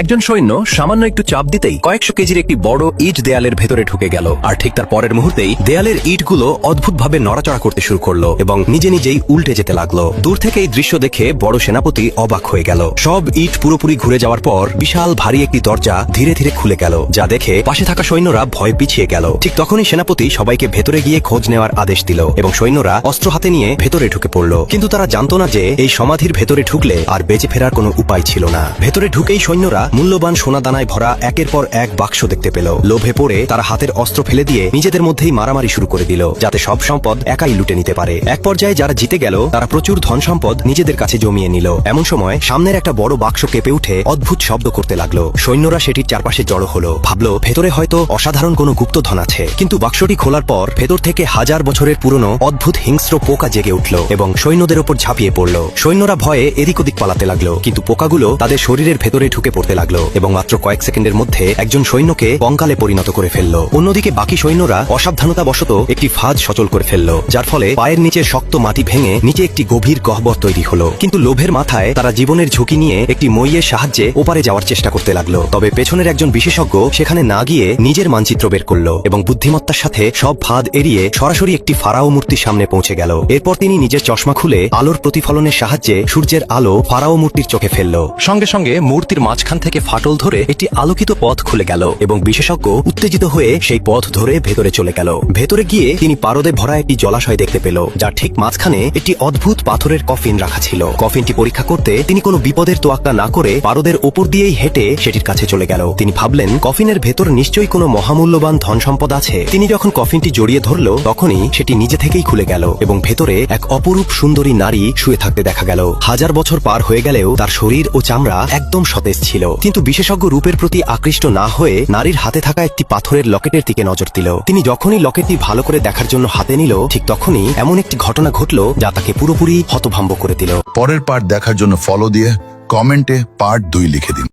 একজন সৈন্য সামান্য একটু চাপ দিতেই কয়েকশো কেজির একটি বড় ইট দেয়ালের ভেতরে ঢুকে গেল, আর ঠিক তার পরের মুহূর্তেই দেয়ালের ইটগুলো অদ্ভুতভাবে নড়াচড়া করতে শুরু করলো এবং নিজে নিজেই উল্টে যেতে লাগলো। দূর থেকে এই দৃশ্য দেখে বড় সেনাপতি অবাক হয়ে গেল। সব ইট পুরোপুরি ঘুরে যাওয়ার পর বিশাল ভারী একটি দরজা ধীরে ধীরে খুলে গেল, যা দেখে পাশে থাকা সৈন্যরা ভয় পিছিয়ে গেল। ঠিক তখনই সেনাপতি সবাইকে ভেতরে গিয়ে খোঁজ নেওয়ার আদেশ দিল এবং সৈন্যরা অস্ত্র হাতে নিয়ে ভেতরে ঢুকে পড়ল। কিন্তু তারা জানতো না যে এই সমাধির ভেতরে ঢুকলে আর বেঁচে ফেরার কোনো উপায় ছিল না। ভেতরে ঢুকেই সৈন্যরা মূল্যবান সোনা দানায় ভরা একের পর এক বাক্স দেখতে পেল। লোভে পড়ে তারা হাতের অস্ত্র ফেলে দিয়ে নিজেদের মধ্যেই মারামারি শুরু করে দিল, যাতে সব সম্পদ একাই লুটে নিতে পারে। এক পর্যায়ে যারা জিতে গেল তারা প্রচুর ধন সম্পদ নিজেদের কাছে জমিয়ে নিল। এমন সময় সামনের একটা বড় বাক্স কেঁপে উঠে অদ্ভুত শব্দ করতে লাগলো। সৈন্যরা সেটির চারপাশে জড়ো হলো, ভাবলো ভেতরে হয়তো অসাধারণ কোনো গুপ্তধন আছে। কিন্তু বাক্সটি খোলার পর ভেতর থেকে হাজার বছরের পুরনো অদ্ভুত হিংস্র পোকা জেগে উঠল এবং সৈন্যদের ওপর ঝাঁপিয়ে পড়ল। সৈন্যরা ভয়ে এদিক ওদিক পালাতে লাগলো, কিন্তু পোকাগুলো তাদের শরীরের ভেতরে ঢুকে পড়তে লাগলো এবং মাত্র কয়েক সেকেন্ডের মধ্যে একজন সৈন্যকে কঙ্কালে পরিণত করে ফেলল। অন্যদিকে বাকি সৈন্যরা অসাবধানতাবশত একটি ফাঁদ সচল করে ফেলল, যার ফলে পায়ের নিচে শক্ত মাটি ভেঙে নিচে একটি গভীর গহ্বর তৈরি হলো। কিন্তু লোভের মাথায় তারা জীবনের ঝুঁকি নিয়ে একটি মইয়ের সাহায্যে ওপারে যাওয়ার চেষ্টা করতে লাগলো। তবে পেছনের একজন বিশেষজ্ঞ সেখানে না গিয়ে নিজের মানচিত্র বের করলো এবং বুদ্ধিমত্তার সাথে সব ফাঁদ এড়িয়ে সরাসরি একটি ফারাও মূর্তির সামনে পৌঁছে গেল। এরপর তিনি নিজের চশমা খুলে আলোর প্রতিফলনের সাহায্যে সূর্যের আলো ফারাও মূর্তির চোখে ফেলল। সঙ্গে সঙ্গে মূর্তির মাঝখান থেকে ফাটল ধরে একটি আলোকিত পথ খুলে গেল এবং বিশেষজ্ঞ উত্তেজিত হয়ে সেই পথ ধরে ভেতরে চলে গেল। ভেতরে গিয়ে তিনি পারদে ভরা একটি জলাশয় দেখতে পেল, যার ঠিক মাঝখানে একটি অদ্ভুত পাথরের কফিন রাখা ছিল। কফিনটি পরীক্ষা করতে তিনি কোনো বিপদের তোয়াক্কা না করে পারদের ওপর দিয়েই হেঁটে সেটির কাছে চলে গেল। তিনি ভাবলেন কফিনের ভেতর নিশ্চয়ই কোনো মহামূল্যবান ধন সম্পদ আছে। তিনি যখন কফিনটি জড়িয়ে ধরল তখনই সেটি নিজে থেকেই খুলে গেল এবং ভেতরে এক অপরূপ সুন্দরী নারী শুয়ে থাকতে দেখা গেল। হাজার বছর পার হয়ে গেলেও তার শরীর ও চামড়া একদম সতেজ ছিল। কিন্তু বিশেষজ্ঞ রূপের প্রতি আকৃষ্ট না হয়ে নারীর হাতে থাকা একটি পাথরের লকেটের দিকে নজর দিল। তিনি যখনই লকেটটি ভালো করে দেখার জন্য হাতে নিল, ঠিক তখনই এমন একটি ঘটনা ঘটল যা তাকে পুরোপুরি হতভম্ব করে দিল। পরের পার্ট দেখার জন্য ফলো দিয়ে কমেন্টে পার্ট 2 লিখে দিন।